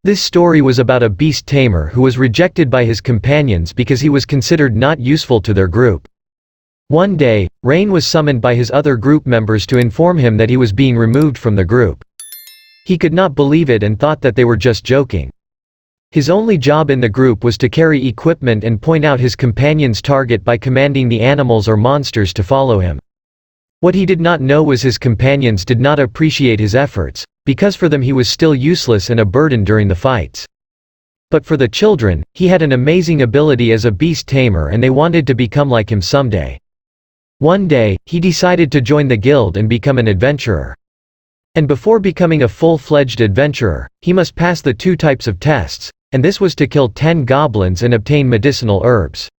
This story was about a beast tamer who was rejected by his companions because he was considered not useful to their group. One day, Rain was summoned by his other group members to inform him that he was being removed from the group. He could not believe it and thought that they were just joking. His only job in the group was to carry equipment and point out his companion's target by commanding the animals or monsters to follow him. What he did not know was his companions did not appreciate his efforts, because for them he was still useless and a burden during the fights. But for the children, he had an amazing ability as a beast tamer and they wanted to become like him someday. One day, he decided to join the guild and become an adventurer. And before becoming a full-fledged adventurer, he must pass the 2 types of tests, and this was to kill 10 goblins and obtain medicinal herbs.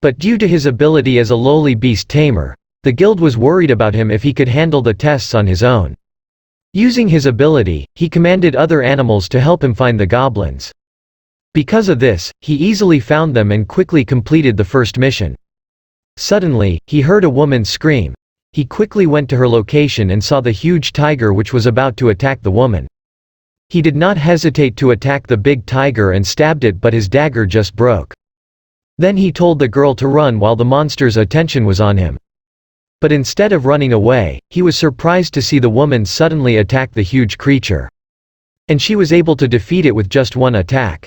But due to his ability as a lowly beast tamer, the guild was worried about him if he could handle the tests on his own. Using his ability, he commanded other animals to help him find the goblins. Because of this, he easily found them and quickly completed the first mission. Suddenly, he heard a woman scream. He quickly went to her location and saw the huge tiger which was about to attack the woman. He did not hesitate to attack the big tiger and stabbed it, but his dagger just broke. Then he told the girl to run while the monster's attention was on him. But instead of running away, he was surprised to see the woman suddenly attack the huge creature. And she was able to defeat it with just one attack.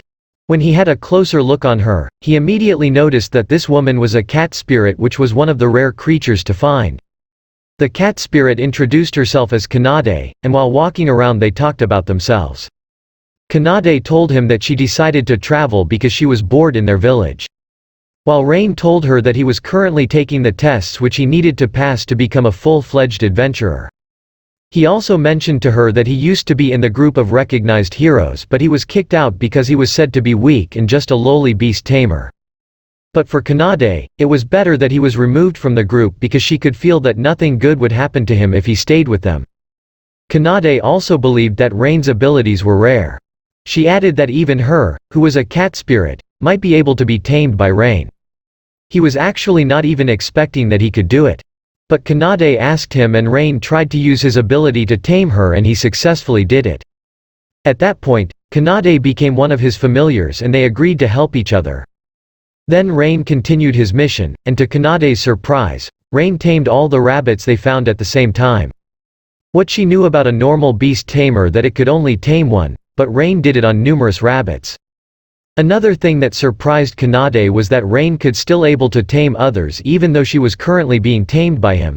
When he had a closer look on her, he immediately noticed that this woman was a cat spirit, which was one of the rare creatures to find. The cat spirit introduced herself as Kanade, and while walking around they talked about themselves. Kanade told him that she decided to travel because she was bored in their village. While Rain told her that he was currently taking the tests which he needed to pass to become a full-fledged adventurer. He also mentioned to her that he used to be in the group of recognized heroes, but he was kicked out because he was said to be weak and just a lowly beast tamer. But for Kanade, it was better that he was removed from the group because she could feel that nothing good would happen to him if he stayed with them. Kanade also believed that Rain's abilities were rare. She added that even her, who was a cat spirit, might be able to be tamed by Rain. He was actually not even expecting that he could do it. But Kanade asked him and Rain tried to use his ability to tame her and he successfully did it. At that point, Kanade became one of his familiars and they agreed to help each other. Then Rain continued his mission, and to Kanade's surprise, Rain tamed all the rabbits they found at the same time. What she knew about a normal beast tamer that it could only tame one, but Rain did it on numerous rabbits. Another thing that surprised Kanade was that Rain could still able to tame others even though she was currently being tamed by him.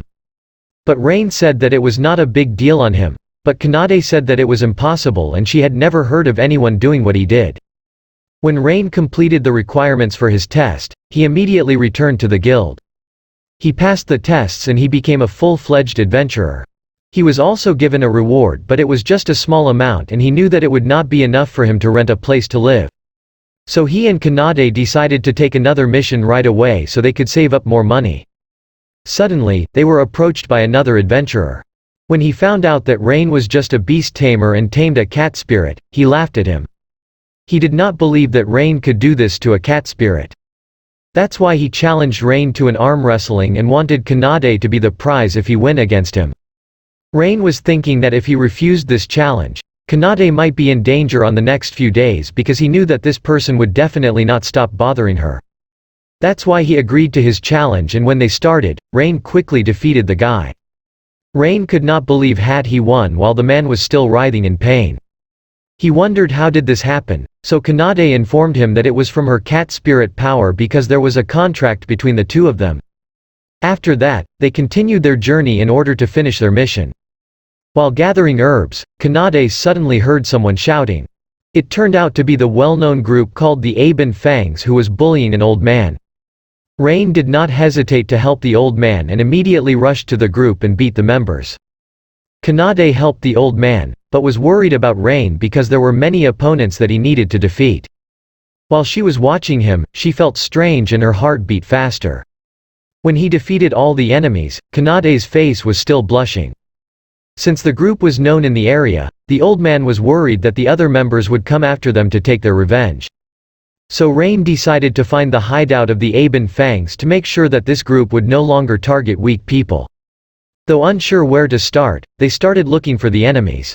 But Rain said that it was not a big deal on him, but Kanade said that it was impossible and she had never heard of anyone doing what he did. When Rain completed the requirements for his test, he immediately returned to the guild. He passed the tests and he became a full-fledged adventurer. He was also given a reward, but it was just a small amount and he knew that it would not be enough for him to rent a place to live. So he and Kanade decided to take another mission right away so they could save up more money. Suddenly, they were approached by another adventurer. When he found out that Rain was just a beast tamer and tamed a cat spirit, he laughed at him. He did not believe that Rain could do this to a cat spirit. That's why he challenged Rain to an arm wrestling and wanted Kanade to be the prize if he went against him. Rain was thinking that if he refused this challenge, Kanade might be in danger on the next few days because he knew that this person would definitely not stop bothering her. That's why he agreed to his challenge, and when they started, Rain quickly defeated the guy. Rain could not believe had he won while the man was still writhing in pain. He wondered how did this happen, so Kanade informed him that it was from her cat spirit power because there was a contract between the two of them. After that, they continued their journey in order to finish their mission. While gathering herbs, Kanade suddenly heard someone shouting. It turned out to be the well-known group called the Aben Fangs who was bullying an old man. Rain did not hesitate to help the old man and immediately rushed to the group and beat the members. Kanade helped the old man, but was worried about Rain because there were many opponents that he needed to defeat. While she was watching him, she felt strange and her heart beat faster. When he defeated all the enemies, Kanade's face was still blushing. Since the group was known in the area, the old man was worried that the other members would come after them to take their revenge. So Rain decided to find the hideout of the Aben Fangs to make sure that this group would no longer target weak people. Though unsure where to start, they started looking for the enemies.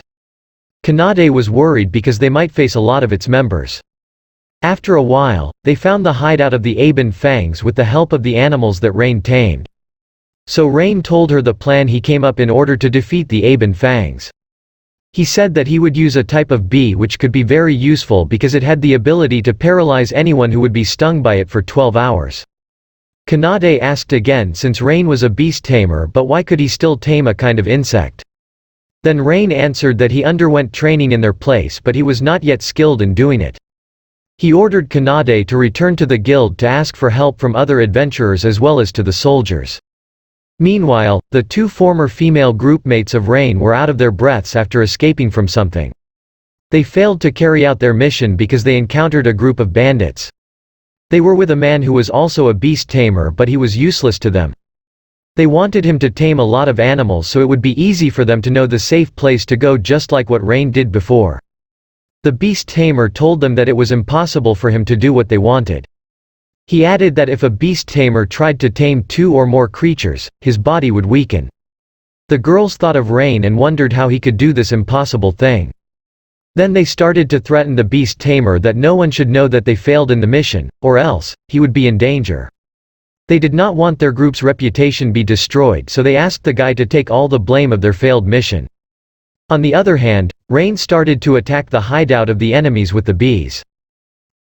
Kanade was worried because they might face a lot of its members. After a while, they found the hideout of the Aben Fangs with the help of the animals that Rain tamed. So Rain told her the plan he came up in order to defeat the Aben Fangs. He said that he would use a type of bee which could be very useful because it had the ability to paralyze anyone who would be stung by it for 12 hours. Kanade asked again since Rain was a beast tamer, but why could he still tame a kind of insect? Then Rain answered that he underwent training in their place but he was not yet skilled in doing it. He ordered Kanade to return to the guild to ask for help from other adventurers as well as to the soldiers. Meanwhile, the two former female groupmates of Rain were out of their breaths after escaping from something. They failed to carry out their mission because they encountered a group of bandits. They were with a man who was also a beast tamer, but he was useless to them. They wanted him to tame a lot of animals so it would be easy for them to know the safe place to go, just like what Rain did before. The beast tamer told them that it was impossible for him to do what they wanted. He added that if a beast tamer tried to tame 2 or more creatures, his body would weaken. The girls thought of Rain and wondered how he could do this impossible thing. Then they started to threaten the beast tamer that no one should know that they failed in the mission, or else, he would be in danger. They did not want their group's reputation be destroyed, so they asked the guy to take all the blame of their failed mission. On the other hand, Rain started to attack the hideout of the enemies with the bees.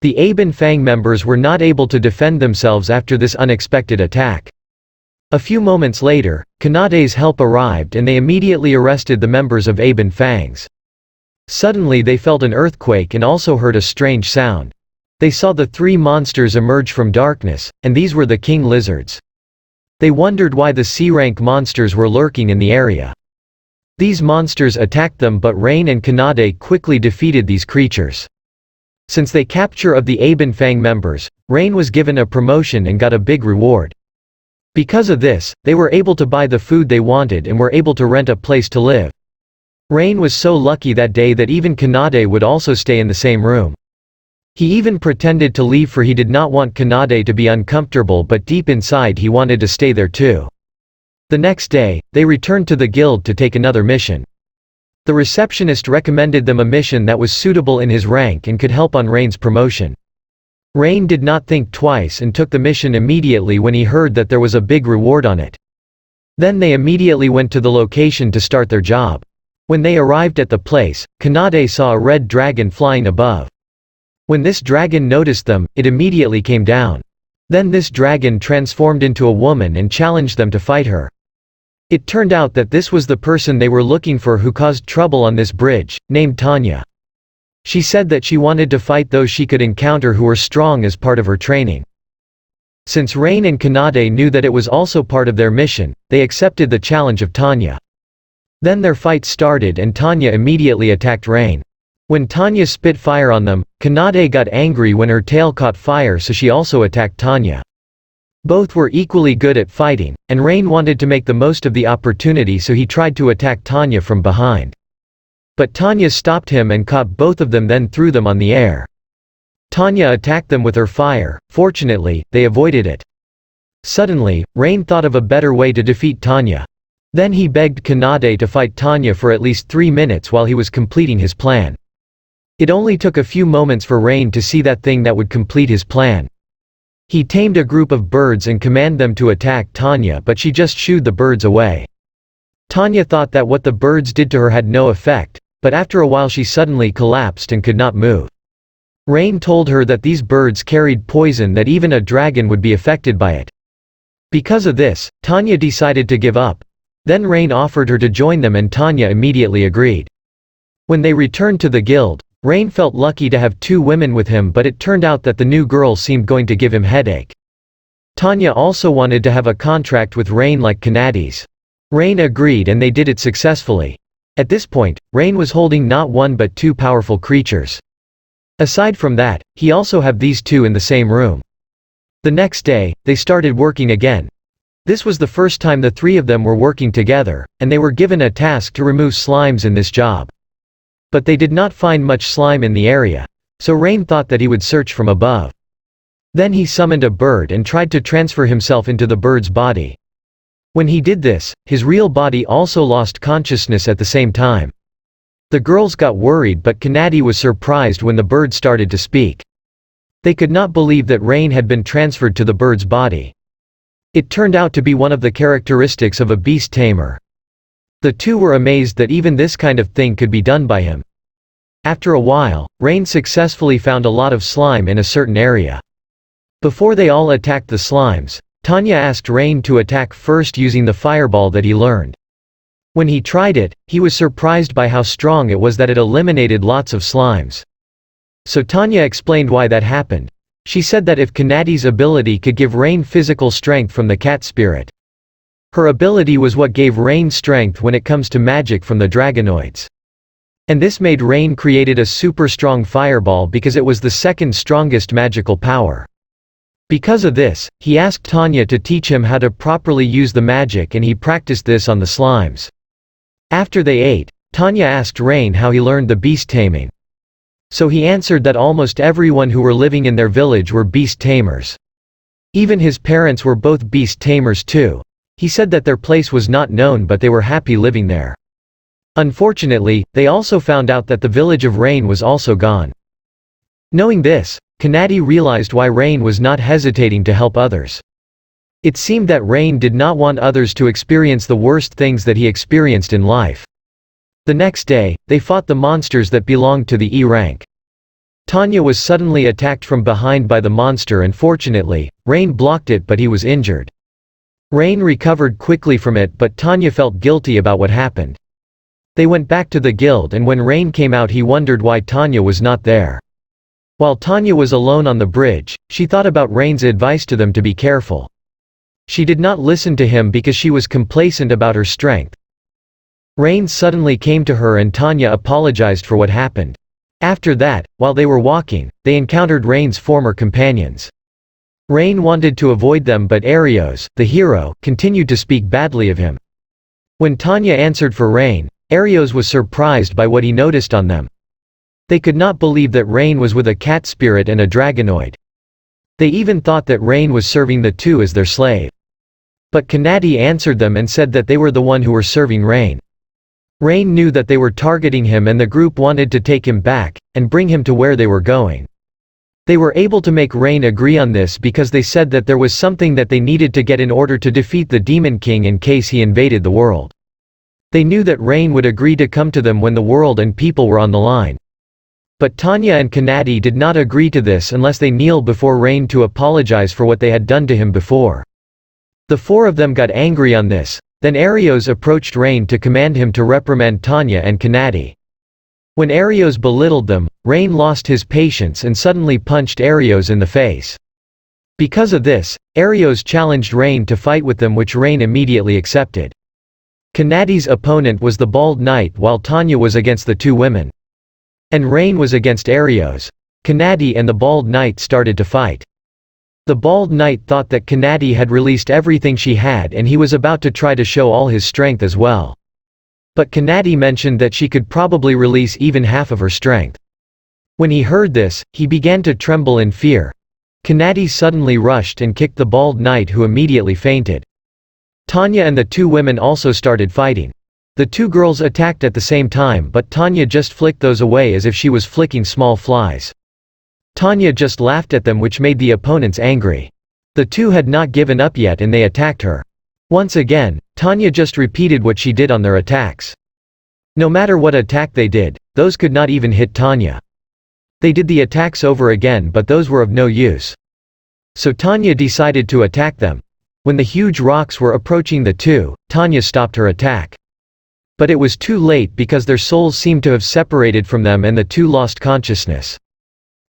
The Aben Fang members were not able to defend themselves after this unexpected attack. A few moments later, Kanade's help arrived and they immediately arrested the members of Aben Fangs. Suddenly they felt an earthquake and also heard a strange sound. They saw the 3 monsters emerge from darkness, and these were the king lizards. They wondered why the C-rank monsters were lurking in the area. These monsters attacked them, but Rain and Kanade quickly defeated these creatures. Since they capture of the Aben Fang members, Rain was given a promotion and got a big reward. Because of this, they were able to buy the food they wanted and were able to rent a place to live. Rain was so lucky that day that even Kanade would also stay in the same room. He even pretended to leave, for he did not want Kanade to be uncomfortable, but deep inside he wanted to stay there too. The next day, they returned to the guild to take another mission. The receptionist recommended them a mission that was suitable in his rank and could help on Rain's promotion. Rain did not think twice and took the mission immediately when he heard that there was a big reward on it. Then they immediately went to the location to start their job. When they arrived at the place, Kanade saw a red dragon flying above. When this dragon noticed them, it immediately came down. Then this dragon transformed into a woman and challenged them to fight her. It turned out that this was the person they were looking for who caused trouble on this bridge, named Tanya. She said that she wanted to fight those she could encounter who were strong as part of her training. Since Rain and Kanade knew that it was also part of their mission, they accepted the challenge of Tanya. Then their fight started and Tanya immediately attacked Rain. When Tanya spit fire on them, Kanade got angry when her tail caught fire, so she also attacked Tanya. Both were equally good at fighting, and Rain wanted to make the most of the opportunity, so he tried to attack Tanya from behind. But Tanya stopped him and caught both of them, then threw them on the air. Tanya attacked them with her fire. Fortunately, they avoided it. Suddenly, Rain thought of a better way to defeat Tanya. Then he begged Kanade to fight Tanya for at least 3 minutes while he was completing his plan. It only took a few moments for Rain to see that thing that would complete his plan. He tamed a group of birds and commanded them to attack Tanya, but she just shooed the birds away. Tanya thought that what the birds did to her had no effect, but after a while she suddenly collapsed and could not move. Rain told her that these birds carried poison, that even a dragon would be affected by it. Because of this, Tanya decided to give up. Then Rain offered her to join them and Tanya immediately agreed. When they returned to the guild, Rain felt lucky to have 2 women with him, but it turned out that the new girl seemed going to give him headache. Tanya also wanted to have a contract with Rain like Kanade's. Rain agreed and they did it successfully. At this point, Rain was holding not 1 but 2 powerful creatures. Aside from that, he also had these 2 in the same room. The next day, they started working again. This was the first time the 3 of them were working together, and they were given a task to remove slimes in this job. But they did not find much slime in the area, so Rain thought that he would search from above. Then he summoned a bird and tried to transfer himself into the bird's body. When he did this, his real body also lost consciousness at the same time. The girls got worried, but Kannadi was surprised when the bird started to speak. They could not believe that rain had been transferred to the bird's body. It turned out to be one of the characteristics of a beast tamer. The two were amazed that even this kind of thing could be done by him. After a while, Rain successfully found a lot of slime in a certain area. Before they all attacked the slimes, Tanya asked Rain to attack first using the fireball that he learned. When he tried it, he was surprised by how strong it was that it eliminated lots of slimes. So Tanya explained why that happened. She said that if Kannadi's ability could give Rain physical strength from the cat spirit, her ability was what gave Rain strength when it comes to magic from the dragonoids. And this made Rain created a super strong fireball because it was the second strongest magical power. Because of this, he asked Tanya to teach him how to properly use the magic, and he practiced this on the slimes. After they ate, Tanya asked Rain how he learned the beast taming. So he answered that almost everyone who were living in their village were beast tamers. Even his parents were both beast tamers too. He said that their place was not known, but they were happy living there. Unfortunately, they also found out that the village of Rain was also gone. Knowing this, Kannadi realized why Rain was not hesitating to help others. It seemed that Rain did not want others to experience the worst things that he experienced in life. The next day, they fought the monsters that belonged to the E rank. Tanya was suddenly attacked from behind by the monster, and fortunately, Rain blocked it, but he was injured. Rain recovered quickly from it, but Tanya felt guilty about what happened. They went back to the guild, and when Rain came out he wondered why Tanya was not there. While Tanya was alone on the bridge, she thought about Rain's advice to them to be careful. She did not listen to him because she was complacent about her strength. Rain suddenly came to her and Tanya apologized for what happened. After that, while they were walking, they encountered Rain's former companions. Rain wanted to avoid them, but Arios, the hero, continued to speak badly of him. When Tanya answered for Rain, Arios was surprised by what he noticed on them. They could not believe that Rain was with a cat spirit and a dragonoid. They even thought that Rain was serving the two as their slave. But Kannadi answered them and said that they were the one who were serving Rain. Rain knew that they were targeting him, and the group wanted to take him back, and bring him to where they were going. They were able to make Rain agree on this because they said that there was something that they needed to get in order to defeat the Demon King in case he invaded the world. They knew that Rain would agree to come to them when the world and people were on the line. But Tanya and Kannadi did not agree to this unless they kneel before Rain to apologize for what they had done to him before. The four of them got angry on this. Then Arios approached Rain to command him to reprimand Tanya and Kannadi. When Arios belittled them, Rain lost his patience and suddenly punched Arios in the face. Because of this, Arios challenged Rain to fight with them, which Rain immediately accepted. Kannadi's opponent was the bald knight, while Tanya was against the two women. And Rain was against Arios. Kannadi and the bald knight started to fight. The bald knight thought that Kannadi had released everything she had, and he was about to try to show all his strength as well. But Kannadi mentioned that she could probably release even half of her strength. When he heard this, he began to tremble in fear. Kannadi suddenly rushed and kicked the bald knight, who immediately fainted. Tanya and the two women also started fighting. The two girls attacked at the same time, but Tanya just flicked those away as if she was flicking small flies. Tanya just laughed at them, which made the opponents angry. The two had not given up yet and they attacked her. Once again, Tanya just repeated what she did on their attacks. No matter what attack they did, those could not even hit Tanya. They did the attacks over again, but those were of no use. So Tanya decided to attack them. When the huge rocks were approaching the two, Tanya stopped her attack. But it was too late because their souls seemed to have separated from them and the two lost consciousness.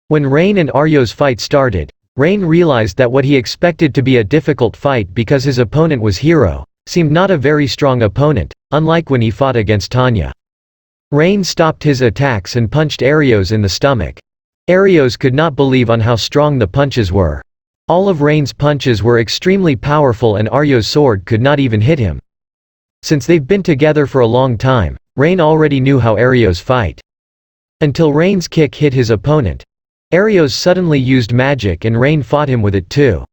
When Rain and Arios' fight started, Rain realized that what he expected to be a difficult fight because his opponent was Hero, seemed not a very strong opponent, unlike when he fought against Tanya. Rain stopped his attacks and punched Arios in the stomach. Arios could not believe on how strong the punches were. All of Rain's punches were extremely powerful and Arios' sword could not even hit him. Since they've been together for a long time, Rain already knew how Arios fight. Until Rain's kick hit his opponent. Arios suddenly used magic and Rain fought him with it too.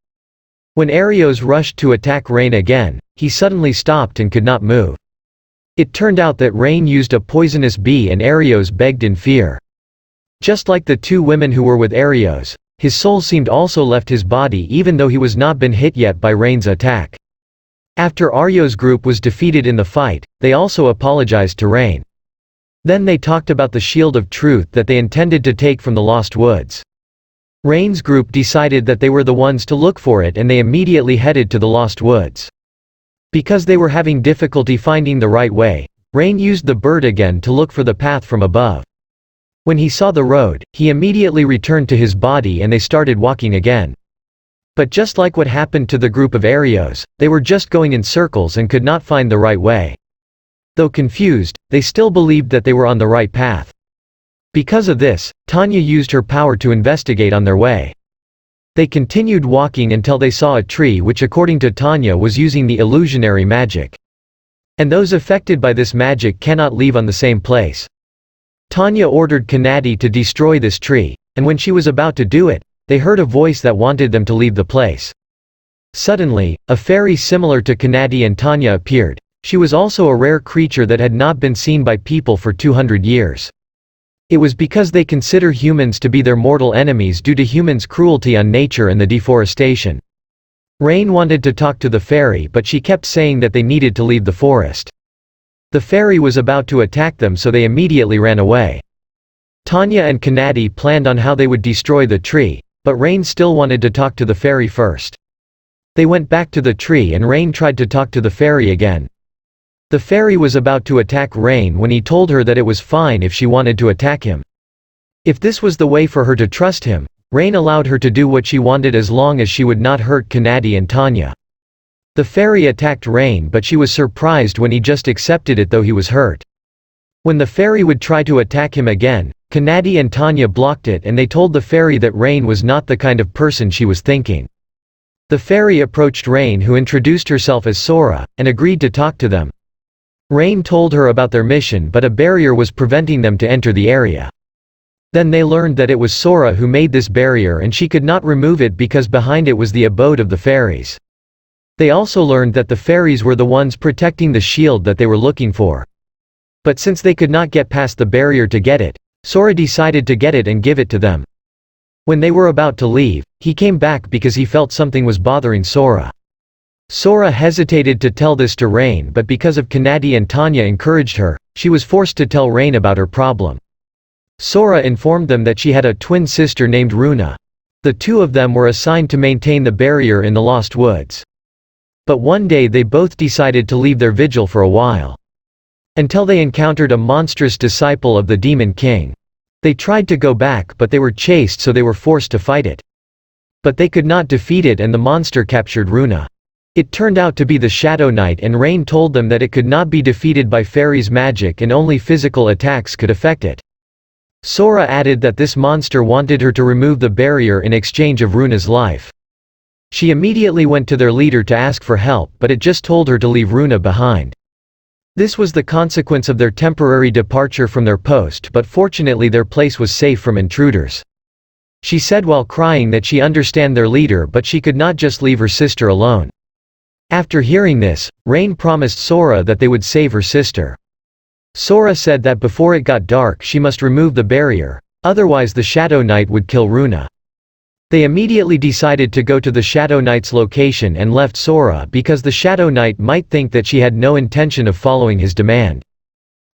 When Arios rushed to attack Rain again, he suddenly stopped and could not move. It turned out that Rain used a poisonous bee and Arios begged in fear. Just like the two women who were with Arios, his soul seemed also left his body even though he was not been hit yet by Rain's attack. After Arios' group was defeated in the fight, they also apologized to Rain. Then they talked about the shield of truth that they intended to take from the Lost Woods. Rain's group decided that they were the ones to look for it and they immediately headed to the Lost Woods. Because they were having difficulty finding the right way, Rain used the bird again to look for the path from above. When he saw the road, he immediately returned to his body and they started walking again. But just like what happened to the group of Arios, they were just going in circles and could not find the right way. Though confused, they still believed that they were on the right path. Because of this, Tanya used her power to investigate on their way. They continued walking until they saw a tree which according to Tanya was using the illusionary magic. And those affected by this magic cannot leave on the same place. Tanya ordered Kanadi to destroy this tree, and when she was about to do it, they heard a voice that wanted them to leave the place. Suddenly, a fairy similar to Kanadi and Tanya appeared. She was also a rare creature that had not been seen by people for 200 years. It was because they consider humans to be their mortal enemies due to humans' cruelty on nature and the deforestation. Rain wanted to talk to the fairy but she kept saying that they needed to leave the forest. The fairy was about to attack them so they immediately ran away. Tanya and Kanadi planned on how they would destroy the tree, but Rain still wanted to talk to the fairy first. They went back to the tree and Rain tried to talk to the fairy again. The fairy was about to attack Rain when he told her that it was fine if she wanted to attack him. If this was the way for her to trust him, Rain allowed her to do what she wanted as long as she would not hurt Kanadi and Tanya. The fairy attacked Rain but she was surprised when he just accepted it though he was hurt. When the fairy would try to attack him again, Kanadi and Tanya blocked it and they told the fairy that Rain was not the kind of person she was thinking. The fairy approached Rain who introduced herself as Sora, and agreed to talk to them. Rain told her about their mission but a barrier was preventing them to enter the area. Then they learned that it was Sora who made this barrier and she could not remove it because behind it was the abode of the fairies. They also learned that the fairies were the ones protecting the shield that they were looking for. But since they could not get past the barrier to get it, Sora decided to get it and give it to them. When they were about to leave, he came back because he felt something was bothering Sora. Sora hesitated to tell this to Rain but because of Kanadi and Tanya encouraged her, she was forced to tell Rain about her problem. Sora informed them that she had a twin sister named Runa. The two of them were assigned to maintain the barrier in the Lost Woods. But one day they both decided to leave their vigil for a while. Until they encountered a monstrous disciple of the Demon King. They tried to go back but they were chased so they were forced to fight it. But they could not defeat it and the monster captured Runa. It turned out to be the Shadow Knight and Rain told them that it could not be defeated by fairies' magic and only physical attacks could affect it. Sora added that this monster wanted her to remove the barrier in exchange of Runa's life. She immediately went to their leader to ask for help but it just told her to leave Runa behind. This was the consequence of their temporary departure from their post but fortunately their place was safe from intruders. She said while crying that she understand their leader but she could not just leave her sister alone. After hearing this, Rain promised Sora that they would save her sister. Sora said that before it got dark she must remove the barrier, otherwise the Shadow Knight would kill Runa. They immediately decided to go to the Shadow Knight's location and left Sora because the Shadow Knight might think that she had no intention of following his demand.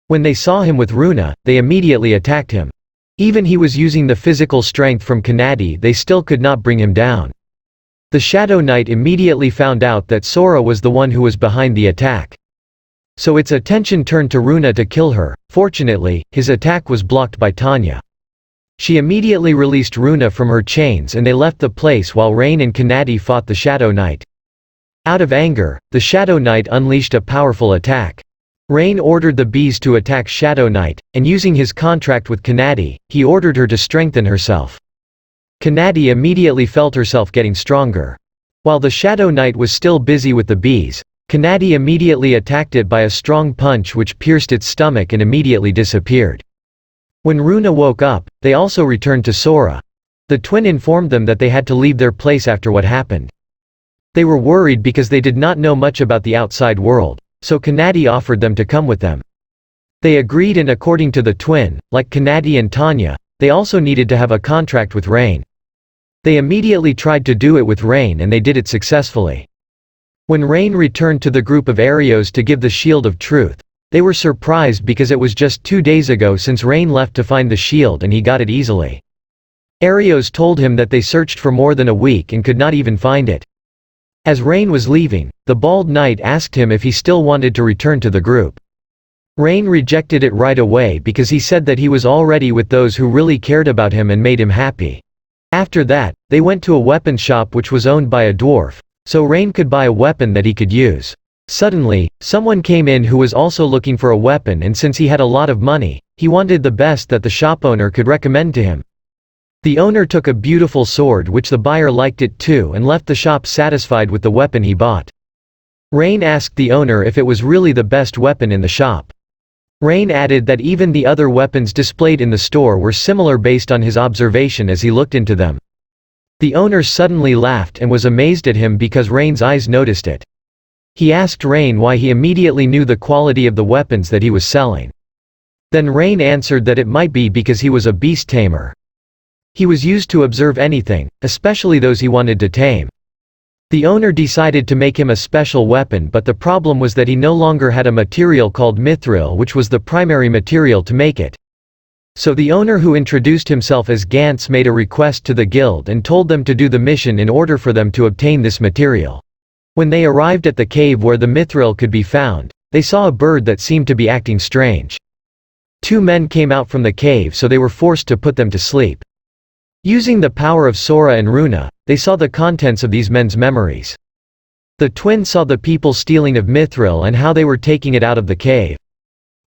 When they saw him with Runa, they immediately attacked him. Even he was using the physical strength from Kanadi they still could not bring him down. The Shadow Knight immediately found out that Sora was the one who was behind the attack. So its attention turned to Runa to kill her. Fortunately, his attack was blocked by Tanya. She immediately released Runa from her chains and they left the place while Rain and Kanadi fought the Shadow Knight. Out of anger, the Shadow Knight unleashed a powerful attack. Rain ordered the bees to attack Shadow Knight, and using his contract with Kanadi, he ordered her to strengthen herself. Kanadi immediately felt herself getting stronger. While the Shadow Knight was still busy with the bees, Kanadi immediately attacked it by a strong punch which pierced its stomach and immediately disappeared. When Runa woke up, they also returned to Sora. The twin informed them that they had to leave their place after what happened. They were worried because they did not know much about the outside world, so Kannadi offered them to come with them. They agreed, and according to the twin, like Kannadi and Tanya, they also needed to have a contract with Rain. They immediately tried to do it with Rain, and they did it successfully. When Rain returned to the group of Arios to give the Shield of Truth, they were surprised because it was just 2 days ago since Rain left to find the shield and he got it easily. Arios told him that they searched for more than a week and could not even find it. As Rain was leaving, the bald knight asked him if he still wanted to return to the group. Rain rejected it right away because he said that he was already with those who really cared about him and made him happy. After that, they went to a weapon shop which was owned by a dwarf, so Rain could buy a weapon that he could use. Suddenly, someone came in who was also looking for a weapon, and since he had a lot of money, he wanted the best that the shop owner could recommend to him. The owner took a beautiful sword which the buyer liked it too and left the shop satisfied with the weapon he bought. Rain asked the owner if it was really the best weapon in the shop. Rain added that even the other weapons displayed in the store were similar based on his observation as he looked into them. The owner suddenly laughed and was amazed at him because Rain's eyes noticed it. He asked Rain why he immediately knew the quality of the weapons that he was selling. Then Rain answered that it might be because he was a beast tamer. He was used to observe anything, especially those he wanted to tame. The owner decided to make him a special weapon, but the problem was that he no longer had a material called mithril, which was the primary material to make it. So the owner, who introduced himself as Gantz, made a request to the guild and told them to do the mission in order for them to obtain this material. When they arrived at the cave where the mithril could be found, they saw a bird that seemed to be acting strange. 2 men came out from the cave, so they were forced to put them to sleep. Using the power of Sora and Runa, they saw the contents of these men's memories. The twins saw the people stealing of mithril and how they were taking it out of the cave.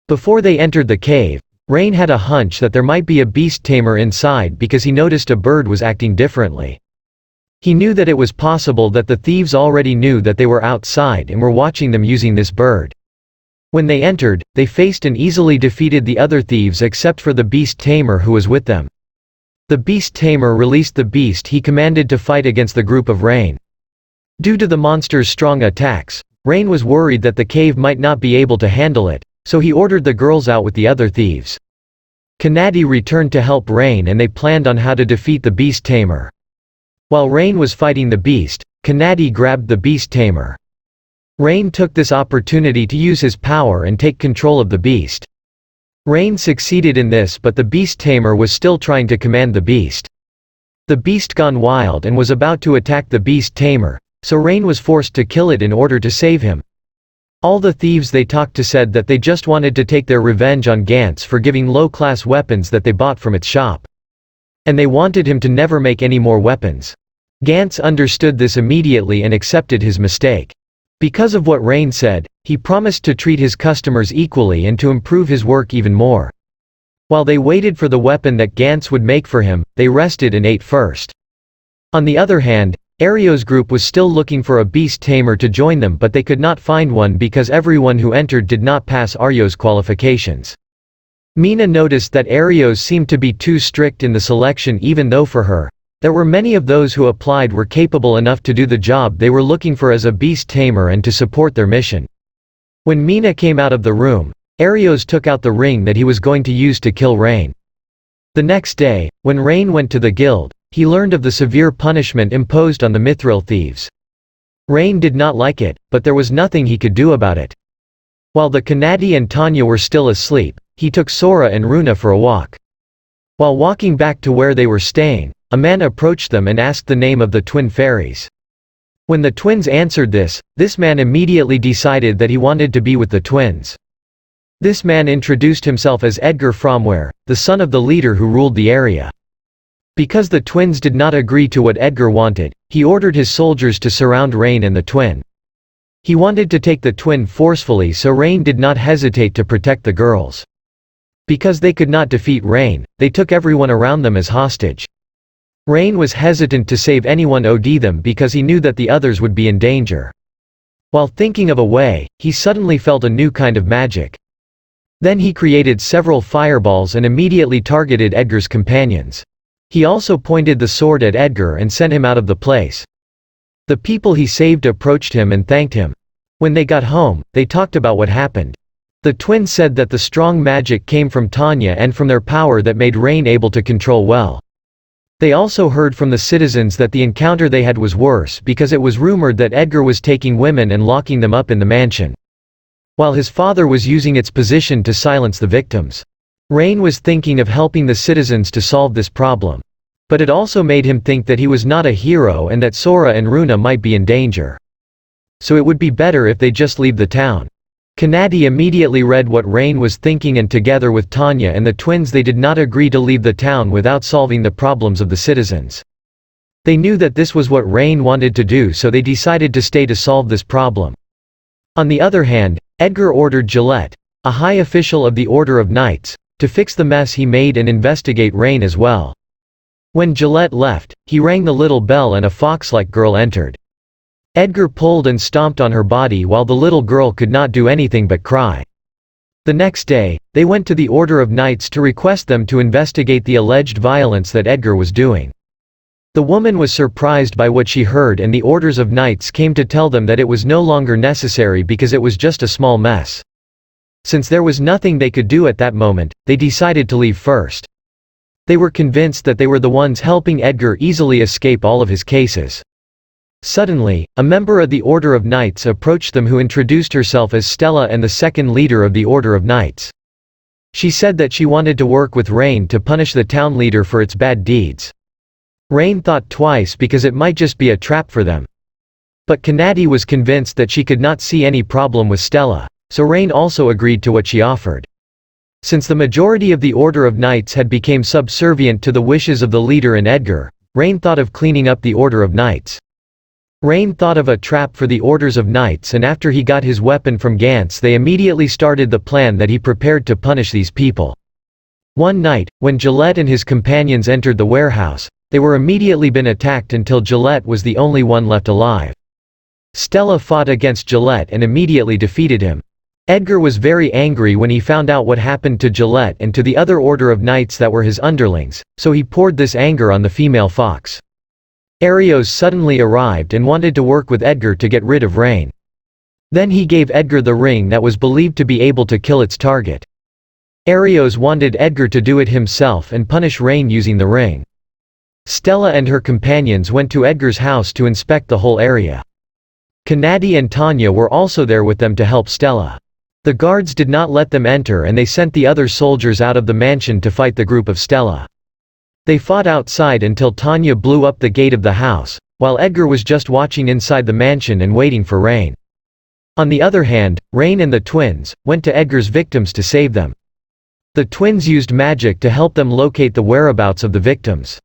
Before they entered the cave, Rain had a hunch that there might be a beast tamer inside because he noticed a bird was acting differently. He knew that it was possible that the thieves already knew that they were outside and were watching them using this bird. When they entered, they faced and easily defeated the other thieves except for the beast tamer who was with them. The beast tamer released the beast he commanded to fight against the group of Rain. Due to the monster's strong attacks, Rain was worried that the cave might not be able to handle it, so he ordered the girls out with the other thieves. Kannadi returned to help Rain and they planned on how to defeat the beast tamer. While Rain was fighting the beast, Kannadi grabbed the beast tamer. Rain took this opportunity to use his power and take control of the beast. Rain succeeded in this, but the beast tamer was still trying to command the beast. The beast gone wild and was about to attack the beast tamer, so Rain was forced to kill it in order to save him. All the thieves they talked to said that they just wanted to take their revenge on Gantz for giving low-class weapons that they bought from its shop. And they wanted him to never make any more weapons. Gantz understood this immediately and accepted his mistake. Because of what Rain said, he promised to treat his customers equally and to improve his work even more. While they waited for the weapon that Gantz would make for him, they rested and ate first. On the other hand, Ario's group was still looking for a beast tamer to join them, but they could not find one because everyone who entered did not pass Ario's qualifications. Mina noticed that Arios seemed to be too strict in the selection, even though for her, there were many of those who applied were capable enough to do the job they were looking for as a beast tamer and to support their mission. When Mina came out of the room, Arios took out the ring that he was going to use to kill Rain. The next day, when Rain went to the guild, he learned of the severe punishment imposed on the mithril thieves. Rain did not like it, but there was nothing he could do about it. While the Kannadi and Tanya were still asleep, he took Sora and Runa for a walk. While walking back to where they were staying, a man approached them and asked the name of the twin fairies. When the twins answered this man immediately decided that he wanted to be with the twins. This man introduced himself as Edgar Fromware, the son of the leader who ruled the area. Because the twins did not agree to what Edgar wanted, he ordered his soldiers to surround Rain and the twin. He wanted to take the twin forcefully, so Rain did not hesitate to protect the girls. Because they could not defeat Rain, they took everyone around them as hostage. Rain was hesitant to save anyone od them because he knew that the others would be in danger. While thinking of a way, he suddenly felt a new kind of magic. Then he created several fireballs and immediately targeted Edgar's companions. He also pointed the sword at Edgar and sent him out of the place. The people he saved approached him and thanked him. When they got home, they talked about what happened. The twins said that the strong magic came from Tanya and from their power that made Rain able to control well. They also heard from the citizens that the encounter they had was worse because it was rumored that Edgar was taking women and locking them up in the mansion, while his father was using its position to silence the victims. Rain was thinking of helping the citizens to solve this problem. But it also made him think that he was not a hero and that Sora and Runa might be in danger. So it would be better if they just leave the town. Kanadi immediately read what Rain was thinking, and together with Tanya and the twins they did not agree to leave the town without solving the problems of the citizens. They knew that this was what Rain wanted to do, so they decided to stay to solve this problem. On the other hand, Edgar ordered Gillette, a high official of the Order of Knights, to fix the mess he made and investigate Rain as well. When Gillette left, he rang the little bell and a fox-like girl entered. Edgar pulled and stomped on her body while the little girl could not do anything but cry. The next day, they went to the Order of Knights to request them to investigate the alleged violence that Edgar was doing. The woman was surprised by what she heard, and the Orders of Knights came to tell them that it was no longer necessary because it was just a small mess. Since there was nothing they could do at that moment, they decided to leave first. They were convinced that they were the ones helping Edgar easily escape all of his cases. Suddenly, a member of the Order of Knights approached them who introduced herself as Stella and the second leader of the Order of Knights. She said that she wanted to work with Rain to punish the town leader for its bad deeds. Rain thought twice because it might just be a trap for them. But Kanadi was convinced that she could not see any problem with Stella, so Rain also agreed to what she offered. Since the majority of the Order of Knights had become subservient to the wishes of the leader and Edgar, Rain thought of cleaning up the Order of Knights. Rain thought of a trap for the Orders of Knights, and after he got his weapon from Gantz they immediately started the plan that he prepared to punish these people. One night, when Gillette and his companions entered the warehouse, they were immediately been attacked until Gillette was the only one left alive. Stella fought against Gillette and immediately defeated him. Edgar was very angry when he found out what happened to Gillette and to the other Order of Knights that were his underlings, so he poured this anger on the female fox. Arios suddenly arrived and wanted to work with Edgar to get rid of Rain. Then he gave Edgar the ring that was believed to be able to kill its target. Arios wanted Edgar to do it himself and punish Rain using the ring. Stella and her companions went to Edgar's house to inspect the whole area. Kanadi and Tanya were also there with them to help Stella. The guards did not let them enter and they sent the other soldiers out of the mansion to fight the group of Stella. They fought outside until Tanya blew up the gate of the house, while Edgar was just watching inside the mansion and waiting for Rain. On the other hand, Rain and the twins went to Edgar's victims to save them. The twins used magic to help them locate the whereabouts of the victims.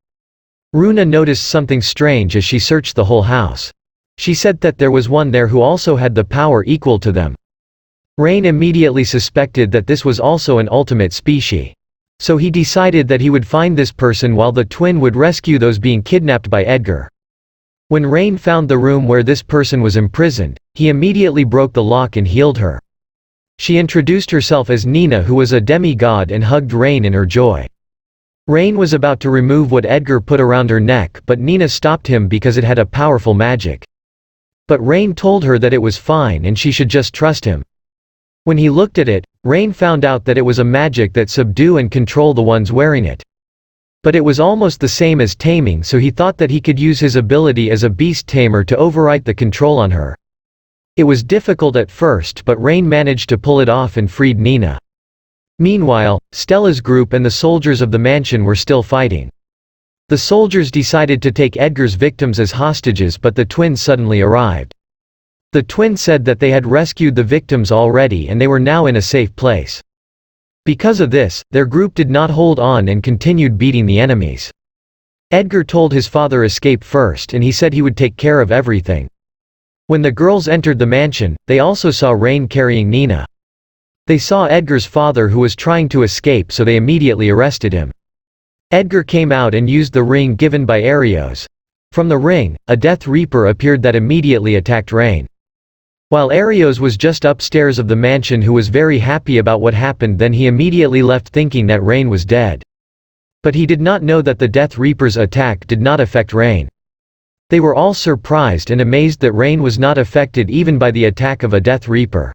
Runa noticed something strange as she searched the whole house. She said that there was one there who also had the power equal to them. Rain immediately suspected that this was also an ultimate species. So he decided that he would find this person while the twin would rescue those being kidnapped by Edgar. When Rain found the room where this person was imprisoned, he immediately broke the lock and healed her. She introduced herself as Nina, who was a demi-god, and hugged Rain in her joy. Rain was about to remove what Edgar put around her neck, but Nina stopped him because it had a powerful magic. But Rain told her that it was fine and she should just trust him. When he looked at it, Rain found out that it was a magic that subdue and control the ones wearing it. But it was almost the same as taming, so he thought that he could use his ability as a beast tamer to overwrite the control on her. It was difficult at first, but Rain managed to pull it off and freed Nina. Meanwhile, Stella's group and the soldiers of the mansion were still fighting. The soldiers decided to take Edgar's victims as hostages, but the twins suddenly arrived. The twins said that they had rescued the victims already and they were now in a safe place. Because of this, their group did not hold on and continued beating the enemies. Edgar told his father escape first and he said he would take care of everything. When the girls entered the mansion, they also saw Rain carrying Nina. They saw Edgar's father who was trying to escape, so they immediately arrested him. Edgar came out and used the ring given by Arios. From the ring, a Death Reaper appeared that immediately attacked Rain. While Arios was just upstairs of the mansion who was very happy about what happened, then he immediately left thinking that Rain was dead. But he did not know that the Death Reaper's attack did not affect Rain. They were all surprised and amazed that Rain was not affected even by the attack of a Death Reaper.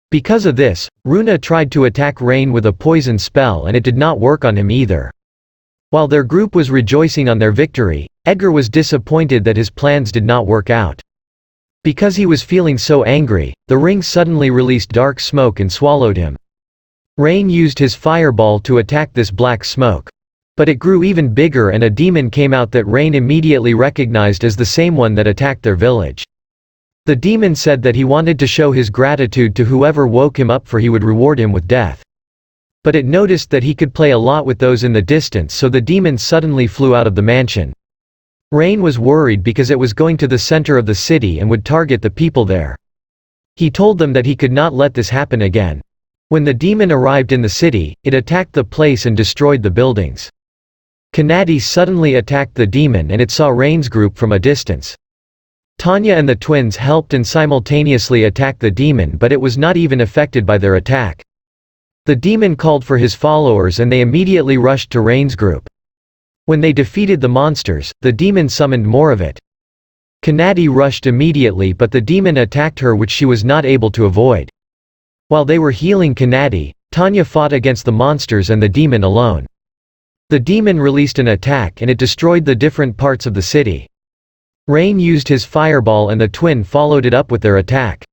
Because of this, Runa tried to attack Rain with a poison spell and it did not work on him either. While their group was rejoicing on their victory, Edgar was disappointed that his plans did not work out. Because he was feeling so angry, the ring suddenly released dark smoke and swallowed him. Rain used his fireball to attack this black smoke. But it grew even bigger and a demon came out that Rain immediately recognized as the same one that attacked their village. The demon said that he wanted to show his gratitude to whoever woke him up, for he would reward him with death. But it noticed that he could play a lot with those in the distance, so the demon suddenly flew out of the mansion. Rain was worried because it was going to the center of the city and would target the people there. He told them that he could not let this happen again. When the demon arrived in the city, it attacked the place and destroyed the buildings. Kanadi suddenly attacked the demon and it saw Rain's group from a distance. Tanya and the twins helped and simultaneously attacked the demon, but it was not even affected by their attack. The demon called for his followers and they immediately rushed to Rain's group. When they defeated the monsters, the demon summoned more of it. Kanadi rushed immediately, but the demon attacked her, which she was not able to avoid. While they were healing Kanadi, Tanya fought against the monsters and the demon alone. The demon released an attack and it destroyed the different parts of the city. Rain used his fireball and the twin followed it up with their attack.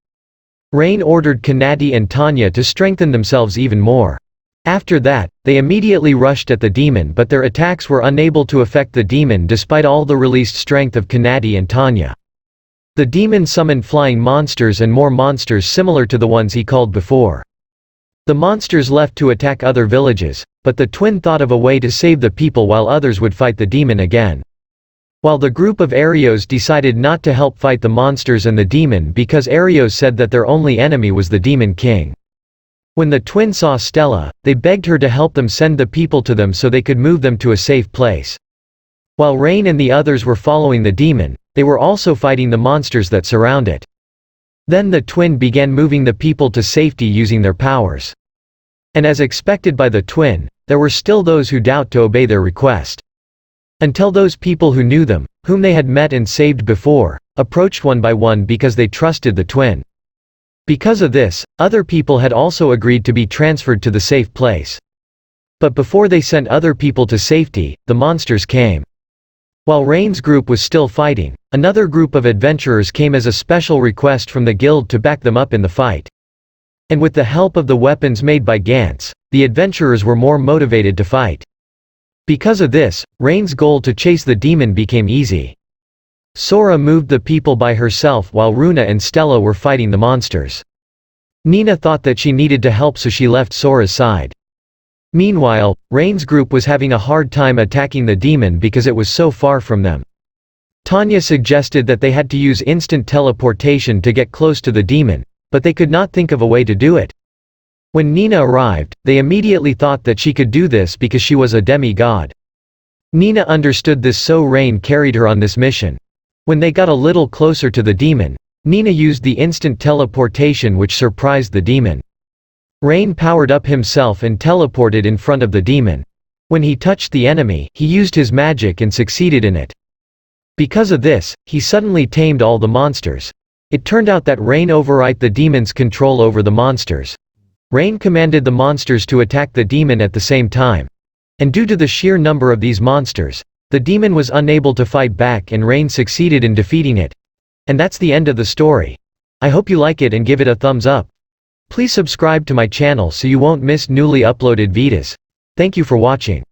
Rain ordered Kanadi and Tanya to strengthen themselves even more. After that, they immediately rushed at the demon, but their attacks were unable to affect the demon despite all the released strength of Kanadi and Tanya. The demon summoned flying monsters and more monsters similar to the ones he called before. The monsters left to attack other villages, but the twin thought of a way to save the people while others would fight the demon again. While the group of Arios decided not to help fight the monsters and the demon because Arios said that their only enemy was the Demon King. When the twin saw Stella, they begged her to help them send the people to them so they could move them to a safe place. While Rain and the others were following the demon, they were also fighting the monsters that surround it. Then the twin began moving the people to safety using their powers. And as expected by the twin, there were still those who doubt to obey their request. Until those people who knew them, whom they had met and saved before, approached one by one because they trusted the twin. Because of this, other people had also agreed to be transferred to the safe place. But before they sent other people to safety, the monsters came. While Rain's group was still fighting, another group of adventurers came as a special request from the guild to back them up in the fight. And with the help of the weapons made by Gantz, the adventurers were more motivated to fight. Because of this, Rain's goal to chase the demon became easy. Sora moved the people by herself while Runa and Stella were fighting the monsters. Nina thought that she needed to help, so she left Sora's side. Meanwhile, Rain's group was having a hard time attacking the demon because it was so far from them. Tanya suggested that they had to use instant teleportation to get close to the demon, but they could not think of a way to do it. When Nina arrived, they immediately thought that she could do this because she was a demi-god. Nina understood this, so Rain carried her on this mission. When they got a little closer to the demon, Nina used the instant teleportation, which surprised the demon. Rain powered up himself and teleported in front of the demon. When he touched the enemy, he used his magic and succeeded in it. Because of this, he suddenly tamed all the monsters. It turned out that Rain override the demon's control over the monsters. Rain commanded the monsters to attack the demon at the same time. And due to the sheer number of these monsters, the demon was unable to fight back and Rain succeeded in defeating it. And that's the end of the story. I hope you like it and give it a thumbs up. Please subscribe to my channel so you won't miss newly uploaded videos. Thank you for watching.